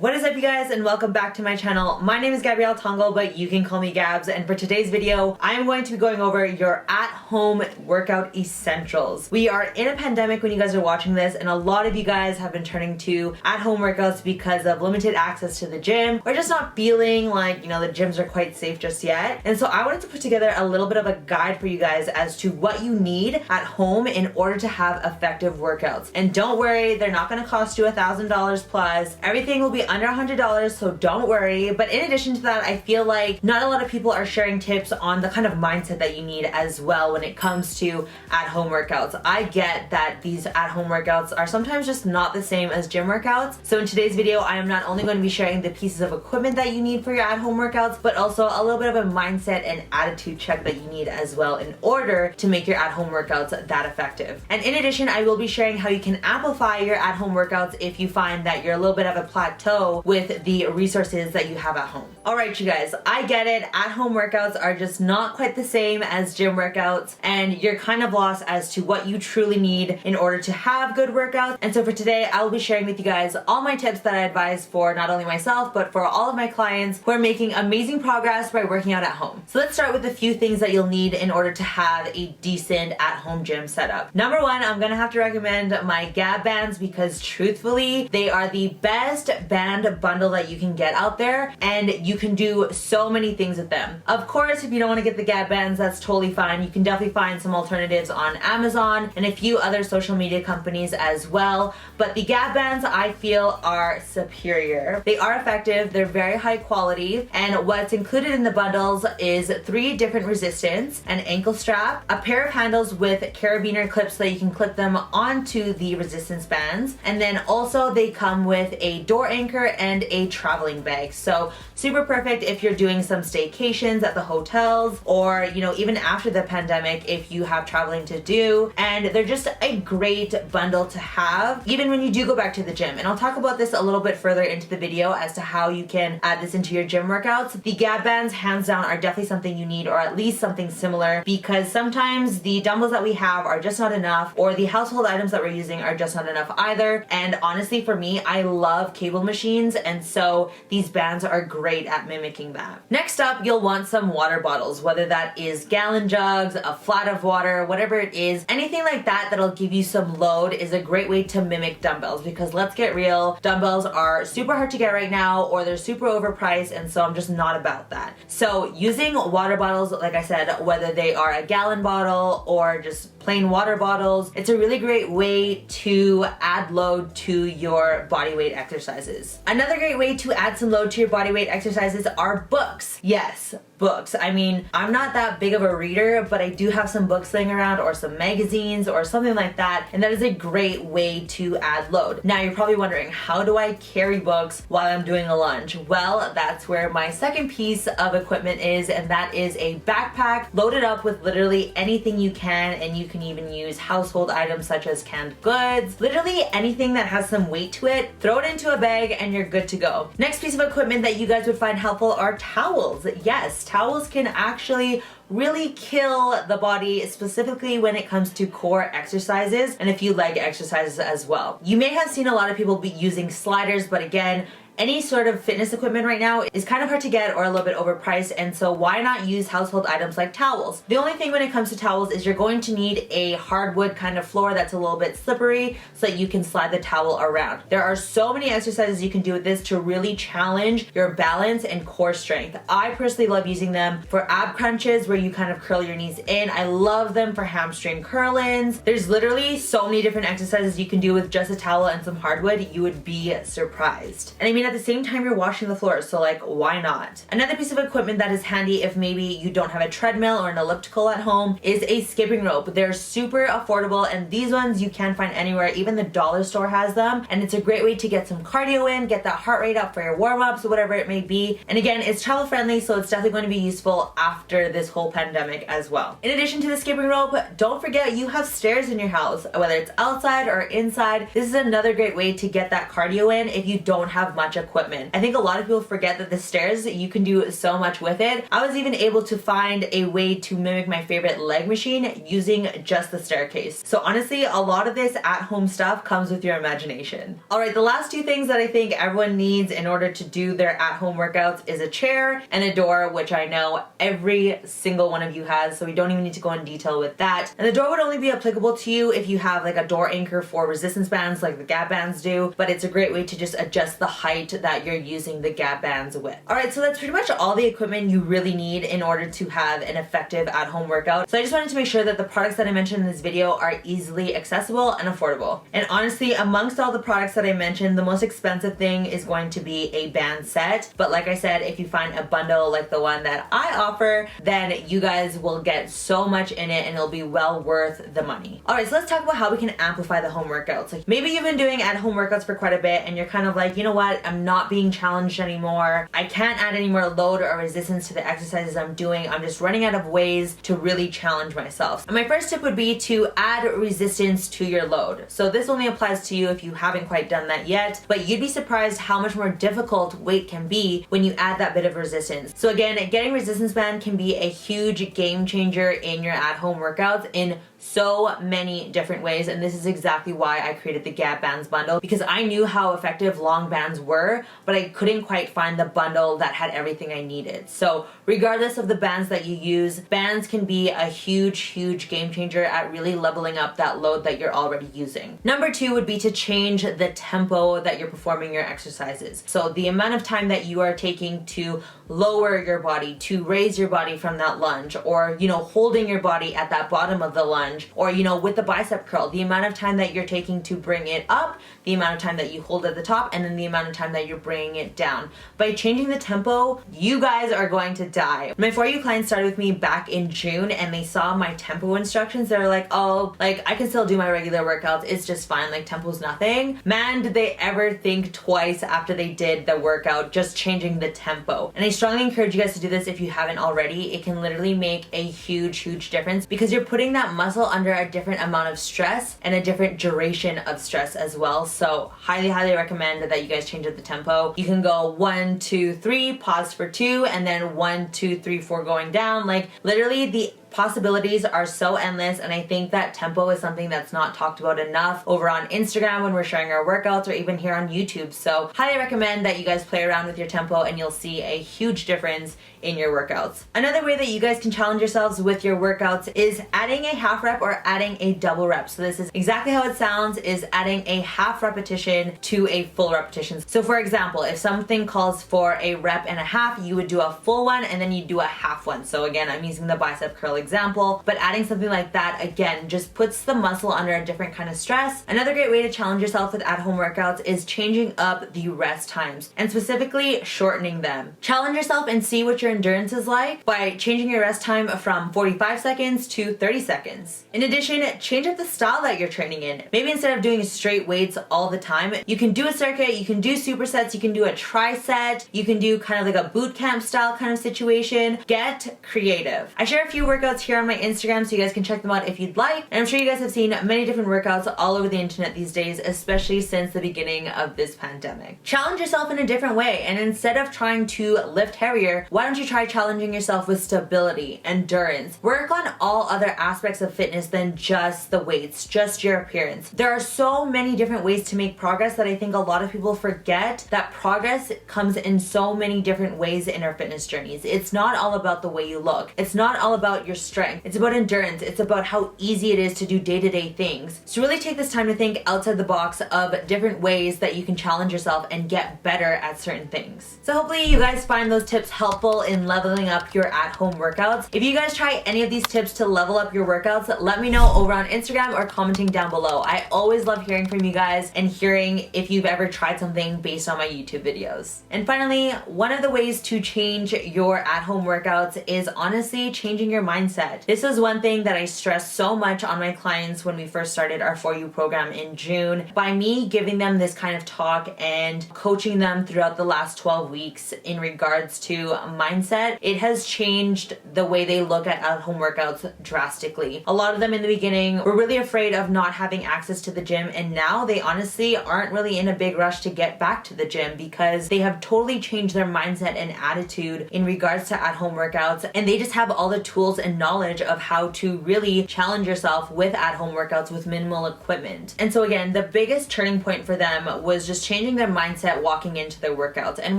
What is up, you guys, and welcome back to my channel. My name is Gabrielle.tongol, but you can call me Gabs, and for today's video, I am going to be going over your at-home workout essentials. We are in a pandemic when you guys are watching this, and a lot of you guys have been turning to at-home workouts because of limited access to the gym, or just not feeling like, the gyms are quite safe just yet. And so I wanted to put together a little bit of a guide for you guys as to what you need at home in order to have effective workouts. And don't worry, they're not gonna cost you $1,000 plus. Everything will be under $100, so don't worry. But in addition to that, I feel like not a lot of people are sharing tips on the kind of mindset that you need as well when it comes to at-home workouts. I get that these at-home workouts are sometimes just not the same as gym workouts. So in today's video, I am not only going to be sharing the pieces of equipment that you need for your at-home workouts, but also a little bit of a mindset and attitude check that you need as well in order to make your at-home workouts that effective. And in addition, I will be sharing how you can amplify your at-home workouts if you find that you're a little bit of a plateau with the resources that you have at home. All right, you guys, I get it. At-home workouts are just not quite the same as gym workouts, and you're kind of lost as to what you truly need in order to have good workouts. And so for today, I will be sharing with you guys all my tips that I advise for not only myself, but for all of my clients who are making amazing progress by working out at home. So let's start with a few things that you'll need in order to have a decent at-home gym setup. Number one, I'm gonna have to recommend my GABS bands because truthfully, they are the best band bundle that you can get out there, and you can do so many things with them. Of course, if you don't want to get the GABS bands, that's totally fine. You can definitely find some alternatives on Amazon and a few other social media companies as well, but the GABS bands I feel are superior. They are effective, they're very high quality, and what's included in the bundles is 3 different resistance, an ankle strap, a pair of handles with carabiner clips so that you can clip them onto the resistance bands, and then also they come with a door anchor and a traveling bag. So super perfect if you're doing some staycations at the hotels, or even after the pandemic if you have traveling to do. And they're just a great bundle to have even when you do go back to the gym. And I'll talk about this a little bit further into the video as to how you can add this into your gym workouts. The GABS bands, hands down, are definitely something you need, or at least something similar, because sometimes the dumbbells that we have are just not enough, or the household items that we're using are just not enough either. And honestly, for me, I love cable machines, and so these bands are great at mimicking that. Next up, you'll want some water bottles, whether that is gallon jugs, a flat of water, whatever it is. Anything like that that'll give you some load is a great way to mimic dumbbells, because let's get real, dumbbells are super hard to get right now, or they're super overpriced, and so I'm just not about that. So using water bottles, like I said, whether they are a gallon bottle or just plain water bottles, it's a really great way to add load to your body weight exercises. Another great way to add some load to your body weight exercises are books. Yes, books. I mean, I'm not that big of a reader, but I do have some books laying around, or some magazines or something like that, and that is a great way to add load. Now you're probably wondering, how do I carry books while I'm doing a lunge? Well, that's where my second piece of equipment is, and that is a backpack loaded up with literally anything you can, and you can even use household items such as canned goods, literally anything that has some weight to it, throw it into a bag and you're good to go. Next piece of equipment that you guys would find helpful are towels. Yes, towels can actually really kill the body, specifically when it comes to core exercises and a few leg exercises as well. You may have seen a lot of people be using sliders, but again, any sort of fitness equipment right now is kind of hard to get or a little bit overpriced, and so why not use household items like towels? The only thing when it comes to towels is you're going to need a hardwood kind of floor that's a little bit slippery so that you can slide the towel around. There are so many exercises you can do with this to really challenge your balance and core strength. I personally love using them for ab crunches where you kind of curl your knees in. I love them for hamstring curl-ins. There's literally so many different exercises you can do with just a towel and some hardwood. You would be surprised. And I mean, at the same time, you're washing the floor, so like, why not? Another piece of equipment that is handy if maybe you don't have a treadmill or an elliptical at home is a skipping rope. They're super affordable, and these ones you can find anywhere. Even the dollar store has them, and it's a great way to get some cardio in, get that heart rate up for your warm-ups, whatever it may be. And again, it's travel friendly, so it's definitely going to be useful after this whole pandemic as well. In addition to the skipping rope, don't forget you have stairs in your house, whether it's outside or inside. This is another great way to get that cardio in if you don't have much equipment. I think a lot of people forget that the stairs, you can do so much with it. I was even able to find a way to mimic my favorite leg machine using just the staircase. So honestly, a lot of this at-home stuff comes with your imagination. All right, the last two things that I think everyone needs in order to do their at-home workouts is a chair and a door, which I know every single one of you has, so we don't even need to go in detail with that. And the door would only be applicable to you if you have like a door anchor for resistance bands like the GAB bands do, but it's a great way to just adjust the height that you're using the GAB bands with. All right, so that's pretty much all the equipment you really need in order to have an effective at-home workout. So I just wanted to make sure that the products that I mentioned in this video are easily accessible and affordable. And honestly, amongst all the products that I mentioned, the most expensive thing is going to be a band set. But like I said, if you find a bundle like the one that I offer, then you guys will get so much in it and it'll be well worth the money. All right, so let's talk about how we can amplify the home workouts. Like maybe you've been doing at-home workouts for quite a bit and you're kind of like, you know what, I'm not being challenged anymore. I can't add any more load or resistance to the exercises I'm doing. I'm just running out of ways to really challenge myself. And my first tip would be to add resistance to your load. So this only applies to you if you haven't quite done that yet, but you'd be surprised how much more difficult weight can be when you add that bit of resistance. So again, getting resistance band can be a huge game changer in your at-home workouts in so many different ways, and this is exactly why I created the GAB bands bundle, because I knew how effective long bands were, but I couldn't quite find the bundle that had everything I needed. So regardless of the bands that you use, bands can be a huge game changer at really leveling up that load that you're already using. Number two would be to change the tempo that you're performing your exercises. So the amount of time that you are taking to lower your body, to raise your body from that lunge, or holding your body at that bottom of the lunge, or with the bicep curl, the amount of time that you're taking to bring it up, the amount of time that you hold at the top, and then the amount of time that you're bringing it down. By changing the tempo, you guys are going to die. My For You clients started with me back in June and they saw my tempo instructions. They were like, oh, like I can still do my regular workouts. It's just fine. Like tempo's nothing. Man, did they ever think twice after they did the workout, just changing the tempo. And I strongly encourage you guys to do this if you haven't already. It can literally make a huge difference because you're putting that muscle under a different amount of stress and a different duration of stress as well. So highly recommend that you guys change up the tempo. You can go 1, 2, 3, pause for 2, and then 1, 2, 3, 4 going down. Like literally the possibilities are so endless, and I think that tempo is something that's not talked about enough over on Instagram when we're sharing our workouts, or even here on YouTube. So highly recommend that you guys play around with your tempo and you'll see a huge difference in your workouts. Another way that you guys can challenge yourselves with your workouts is adding a half rep or adding a double rep. So this is exactly how it sounds, is adding a half repetition to a full repetition. So for example, if something calls for a rep and a half, you would do a full one and then you do a half one. So again, I'm using the bicep curl example, but adding something like that again just puts the muscle under a different kind of stress. Another great way to challenge yourself with at-home workouts is changing up the rest times and specifically shortening them. Challenge yourself and see what your endurance is like by changing your rest time from 45 seconds to 30 seconds. In addition, change up the style that you're training in. Maybe instead of doing straight weights all the time, you can do a circuit, you can do supersets, you can do a tri-set, you can do kind of like a boot camp style kind of situation. Get creative. I share a few workouts here on my Instagram so you guys can check them out if you'd like. And I'm sure you guys have seen many different workouts all over the internet these days, especially since the beginning of this pandemic. Challenge yourself in a different way, and instead of trying to lift heavier, why don't you try challenging yourself with stability, endurance. Work on all other aspects of fitness than just the weights, just your appearance. There are so many different ways to make progress that I think a lot of people forget that progress comes in so many different ways in our fitness journeys. It's not all about the way you look. It's not all about your strength. It's about endurance. It's about how easy it is to do day-to-day things. So really take this time to think outside the box of different ways that you can challenge yourself and get better at certain things. So hopefully you guys find those tips helpful in leveling up your at-home workouts. If you guys try any of these tips to level up your workouts, let me know over on Instagram or commenting down below. I always love hearing from you guys and hearing if you've ever tried something based on my YouTube videos. And finally, one of the ways to change your at-home workouts is honestly changing your mindset mindset. This is one thing that I stress so much on my clients when we first started our For You program in June. By me giving them this kind of talk and coaching them throughout the last 12 weeks in regards to mindset, it has changed the way they look at home workouts drastically. A lot of them in the beginning were really afraid of not having access to the gym, and now they honestly aren't really in a big rush to get back to the gym because they have totally changed their mindset and attitude in regards to at-home workouts, and they just have all the tools and knowledge of how to really challenge yourself with at-home workouts with minimal equipment. And so again, the biggest turning point for them was just changing their mindset walking into their workouts. And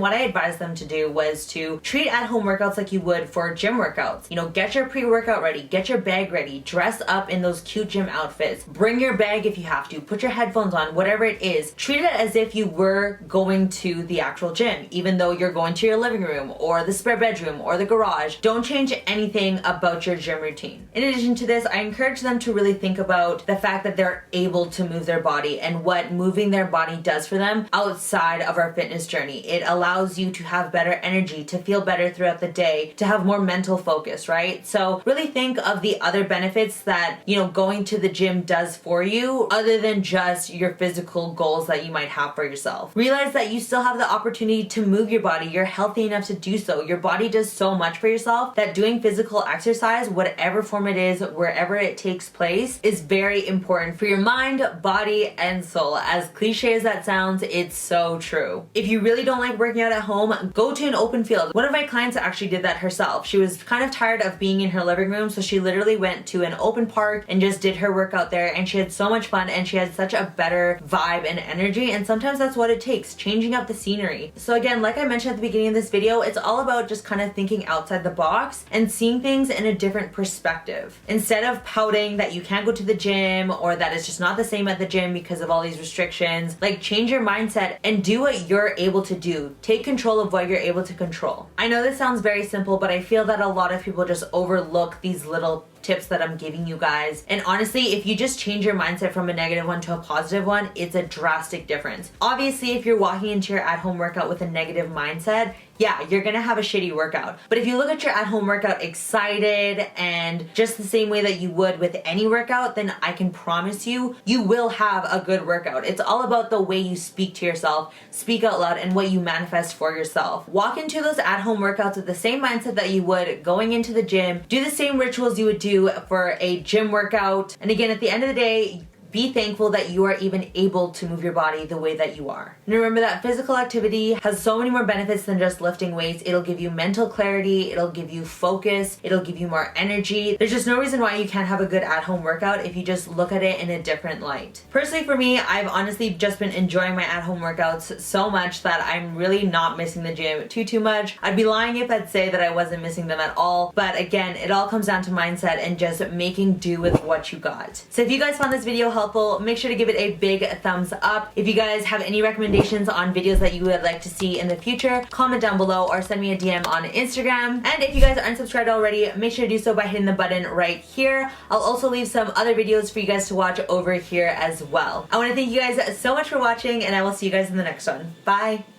what I advised them to do was to treat at-home workouts like you would for gym workouts. You know, get your pre-workout ready, get your bag ready, dress up in those cute gym outfits, bring your bag if you have to, put your headphones on, whatever it is. Treat it as if you were going to the actual gym, even though you're going to your living room or the spare bedroom or the garage. Don't change anything about your gym routine. In addition to this, I encourage them to really think about the fact that they're able to move their body and what moving their body does for them outside of our fitness journey. It allows you to have better energy, to feel better throughout the day, to have more mental focus, right? So really think of the other benefits that, you know, going to the gym does for you other than just your physical goals that you might have for yourself. Realize that you still have the opportunity to move your body. You're healthy enough to do so. Your body does so much for yourself that doing physical exercise, whatever form it is, wherever it takes place, is very important for your mind, body, and soul. As cliche as that sounds, it's so true. If you really don't like working out at home, go to an open field. One of my clients actually did that herself. She was kind of tired of being in her living room, so she literally went to an open park and just did her workout there, and she had so much fun and she had such a better vibe and energy. And sometimes that's what it takes, changing up the scenery. So again, like I mentioned at the beginning of this video, it's all about just kind of thinking outside the box and seeing things in a different perspective. Instead of pouting that you can't go to the gym or that it's just not the same at the gym because of all these restrictions, like change your mindset and do what you're able to do. Take control of what you're able to control. I know this sounds very simple, but I feel that a lot of people just overlook these little tips that I'm giving you guys. And honestly, if you just change your mindset from a negative one to a positive one, it's a drastic difference. Obviously, if you're walking into your at-home workout with a negative mindset, yeah, you're gonna have a shitty workout. But if you look at your at-home workout excited and just the same way that you would with any workout, then I can promise you, you will have a good workout. It's all about the way you speak to yourself, speak out loud, and what you manifest for yourself. Walk into those at-home workouts with the same mindset that you would going into the gym. Do the same rituals you would do for a gym workout. And again, at the end of the day, be thankful that you are even able to move your body the way that you are. And remember that physical activity has so many more benefits than just lifting weights. It'll give you mental clarity, it'll give you focus, it'll give you more energy. There's just no reason why you can't have a good at-home workout if you just look at it in a different light. Personally for me, I've honestly just been enjoying my at-home workouts so much that I'm really not missing the gym too much. I'd be lying if I'd say that I wasn't missing them at all. But again, it all comes down to mindset and just making do with what you got. So if you guys found this video helpful, make sure to give it a big thumbs up. If you guys have any recommendations on videos that you would like to see in the future, comment down below or send me a DM on Instagram. And if you guys aren't subscribed already, make sure to do so by hitting the button right here. I'll also leave some other videos for you guys to watch over here as well. I want to thank you guys so much for watching, and I will see you guys in the next one. Bye!